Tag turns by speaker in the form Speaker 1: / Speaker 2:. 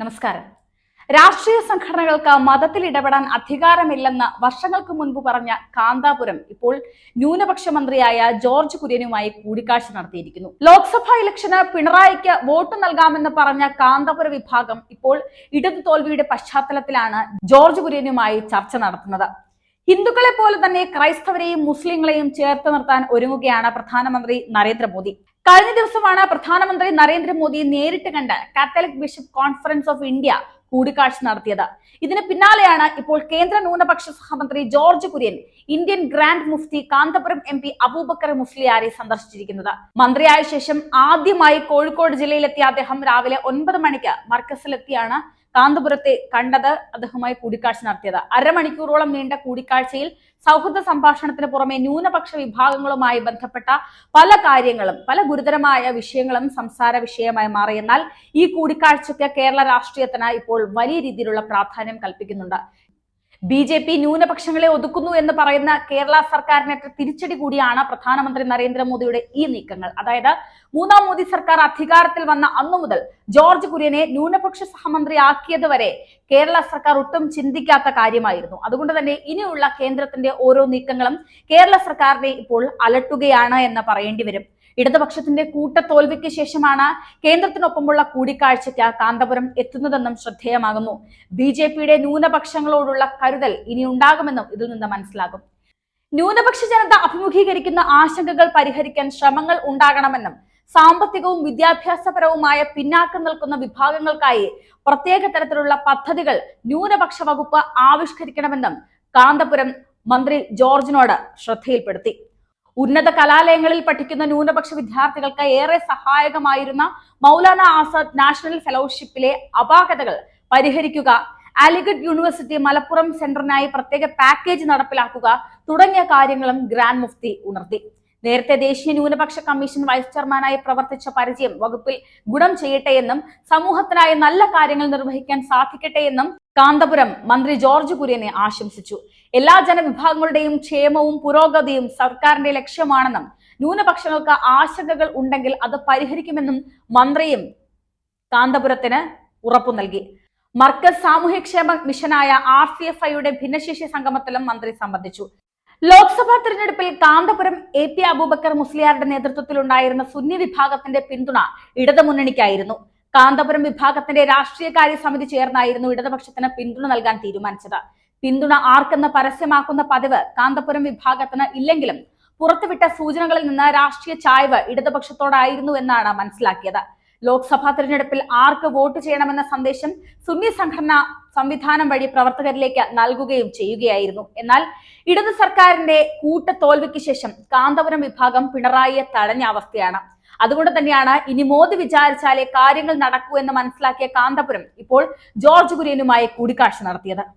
Speaker 1: നമസ്കാരം. രാഷ്ട്രീയ സംഘടനകൾക്ക് മതത്തിൽ ഇടപെടാൻ അധികാരമില്ലെന്ന് വർഷങ്ങൾക്ക് മുൻപ് പറഞ്ഞ കാന്താപുരം ഇപ്പോൾ ന്യൂനപക്ഷ മന്ത്രിയായ ജോർജ് കുര്യനുമായി കൂടിക്കാഴ്ച നടത്തിയിരിക്കുന്നു. ലോക്സഭാ ഇലക്ഷന് പിണറായിക്ക് വോട്ട് നൽകാമെന്ന് പറഞ്ഞ കാന്താപുര വിഭാഗം ഇപ്പോൾ ഇടതു തോൽവിയുടെ പശ്ചാത്തലത്തിലാണ് ജോർജ് കുര്യനുമായി ചർച്ച നടത്തുന്നത്. ഹിന്ദുക്കളെ പോലെ തന്നെ ക്രൈസ്തവരെയും മുസ്ലിങ്ങളെയും ചേർത്ത് നിർത്താൻ ഒരുങ്ങുകയാണ് പ്രധാനമന്ത്രി നരേന്ദ്രമോദി. കഴിഞ്ഞ ദിവസമാണ് പ്രധാനമന്ത്രി നരേന്ദ്രമോദിയെ നേരിട്ട് കണ്ട് Catholic bishop conference of India കൂടിക്കാഴ്ച നടത്തിയത്. ഇതിന് പിന്നാലെയാണ് ഇപ്പോൾ കേന്ദ്ര ന്യൂനപക്ഷ സഹമന്ത്രി ജോർജ് കുര്യൻ ഇന്ത്യൻ ഗ്രാൻഡ് മുഫ്തി കാന്തപുരം MP അബൂബക്കർ മുസ്ലിയാരെ സന്ദർശിച്ചിരിക്കുന്നത്. മന്ത്രിയായ ശേഷം ആദ്യമായി കോഴിക്കോട് ജില്ലയിലെത്തിയ അദ്ദേഹം രാവിലെ 9 മണിക്ക് മർക്കസിലെത്തിയാണ് കാന്തപുരത്തെ കണ്ടത്, അദ്ദേഹവുമായി കൂടിക്കാഴ്ച നടത്തിയത്. അരമണിക്കൂറോളം നീണ്ട കൂടിക്കാഴ്ചയിൽ സൗഹൃദ സംഭാഷണത്തിന് പുറമെ ന്യൂനപക്ഷ വിഭാഗങ്ങളുമായി ബന്ധപ്പെട്ട പല കാര്യങ്ങളും, പല ഗുരുതരമായ വിഷയങ്ങളും സംസാര വിഷയമായി മാറി. എന്നാൽ ഈ കൂടിക്കാഴ്ചയ്ക്ക് കേരള രാഷ്ട്രീയത്തിന് ഇപ്പോൾ വലിയ രീതിയിലുള്ള പ്രാധാന്യം കൽപ്പിക്കുന്നുണ്ട്. BJP ന്യൂനപക്ഷങ്ങളെ ഒതുക്കുന്നു എന്ന് പറയുന്ന കേരള സർക്കാരിനേറ്റ തിരിച്ചടി കൂടിയാണ് പ്രധാനമന്ത്രി നരേന്ദ്രമോദിയുടെ ഈ നീക്കങ്ങൾ. അതായത് മൂന്നാം മോദി സർക്കാർ അധികാരത്തിൽ വന്ന അന്നു മുതൽ ജോർജ് കുര്യനെ ന്യൂനപക്ഷ സഹമന്ത്രി ആക്കിയത് വരെ കേരള സർക്കാർ ഒട്ടും ചിന്തിക്കാത്ത കാര്യമായിരുന്നു. അതുകൊണ്ട് തന്നെ ഇനിയുള്ള കേന്ദ്രത്തിന്റെ ഓരോ നീക്കങ്ങളും കേരള സർക്കാരിനെ ഇപ്പോൾ അലട്ടുകയാണ് എന്ന് പറയേണ്ടി വരും. ഇടതുപക്ഷത്തിന്റെ കൂട്ടത്തോൽവിക്ക് ശേഷമാണ് കേന്ദ്രത്തിനൊപ്പമുള്ള കൂടിക്കാഴ്ചയ്ക്ക് കാന്തപുരം എത്തുന്നതെന്നും ശ്രദ്ധേയമാകുന്നു. BJPയുടെ ന്യൂനപക്ഷങ്ങളോടുള്ള കരുതൽ ഇനി ഉണ്ടാകുമെന്നും ഇതിൽ നിന്ന് മനസ്സിലാകും. ന്യൂനപക്ഷ ജനത അഭിമുഖീകരിക്കുന്ന ആശങ്കകൾ പരിഹരിക്കാൻ ശ്രമങ്ങൾ ഉണ്ടാകണമെന്നും സാമ്പത്തികവും വിദ്യാഭ്യാസപരവുമായ പിന്നാക്കം നിൽക്കുന്ന വിഭാഗങ്ങൾക്കായി പ്രത്യേക തരത്തിലുള്ള പദ്ധതികൾ ന്യൂനപക്ഷ വകുപ്പ് ആവിഷ്കരിക്കണമെന്നും കാന്തപുരം മന്ത്രി ജോർജിനോട് ശ്രദ്ധയിൽപ്പെടുത്തി. ഉന്നത കലാലയങ്ങളിൽ പഠിക്കുന്ന ന്യൂനപക്ഷ വിദ്യാർത്ഥികൾക്ക് ഏറെ സഹായകമായിരുന്ന മൗലാന ആസാദ് നാഷണൽ ഫെലോഷിപ്പിലെ അപാകതകൾ പരിഹരിക്കുക, അലിഗഡ് യൂണിവേഴ്സിറ്റി മലപ്പുറം സെന്ററിനായി പ്രത്യേക പാക്കേജ് നടപ്പിലാക്കുക തുടങ്ങിയ കാര്യങ്ങളും ഗ്രാൻഡ് മുഫ്തി ഉണർത്തി. നേരത്തെ ദേശീയ ന്യൂനപക്ഷ കമ്മീഷൻ വൈസ് ചെയർമാനായി പ്രവർത്തിച്ച പരിചയം വകുപ്പിൽ ഗുണം ചെയ്യട്ടെ എന്നും സമൂഹത്തിനായി നല്ല കാര്യങ്ങൾ നിർവഹിക്കാൻ സാധിക്കട്ടെ എന്നും കാന്തപുരം മന്ത്രി ജോർജ് കുര്യനെ ആശംസിച്ചു. എല്ലാ ജനവിഭാഗങ്ങളുടെയും ക്ഷേമവും പുരോഗതിയും സർക്കാരിന്റെ ലക്ഷ്യമാണെന്നും ന്യൂനപക്ഷങ്ങൾക്ക് ആശങ്കകൾ ഉണ്ടെങ്കിൽ അത് പരിഹരിക്കുമെന്നും മന്ത്രിയും കാന്തപുരത്തിന് ഉറപ്പു നൽകി. മർക്കസ് സാമൂഹ്യക്ഷേമ മിഷനായ RCFIയുടെ ഭിന്നശേഷി സംഗമത്തിലും മന്ത്രി സംബന്ധിച്ചു. ലോക്സഭാ തെരഞ്ഞെടുപ്പിൽ കാന്തപുരം AP അബൂബക്കർ മുസ്ലിയാരുടെ നേതൃത്വത്തിലുണ്ടായിരുന്ന സുന്നി വിഭാഗത്തിന്റെ പിന്തുണ ഇടതുമുന്നണിക്കായിരുന്നു. കാന്തപുരം വിഭാഗത്തിന്റെ രാഷ്ട്രീയകാര്യ സമിതി ചേർന്നായിരുന്നു ഇടതുപക്ഷത്തിന് പിന്തുണ നൽകാൻ തീരുമാനിച്ചത്. പിന്തുണ ആർക്കെന്ന് പരസ്യമാക്കുന്ന പതിവ് കാന്തപുരം വിഭാഗത്തിന് ഇല്ലെങ്കിലും പുറത്തുവിട്ട സൂചനകളിൽ നിന്ന് രാഷ്ട്രീയ ചായ്വ് ഇടതുപക്ഷത്തോടായിരുന്നു എന്നാണ് മനസ്സിലാക്കിയത്. ലോക്സഭാ തെരഞ്ഞെടുപ്പിൽ ആർക്ക് വോട്ട് ചെയ്യണമെന്ന സന്ദേശം സുന്നി സംഘടന സംവിധാനം വഴി പ്രവർത്തകരിലേക്ക് നൽകുകയും ചെയ്യുകയായിരുന്നു. എന്നാൽ ഇടതു സർക്കാരിന്റെ കൂട്ടത്തോൽവിക്ക് ശേഷം കാന്തപുരം വിഭാഗം പിണറായിയെ തടഞ്ഞ അവസ്ഥയാണ്. അതുകൊണ്ട് തന്നെയാണ് ഇനി മോദി വിചാരിച്ചാലേ കാര്യങ്ങൾ നടക്കൂ എന്ന് മനസ്സിലാക്കിയ കാന്തപുരം ഇപ്പോൾ ജോർജ് കുര്യനുമായി കൂടിക്കാഴ്ച നടത്തിയത്.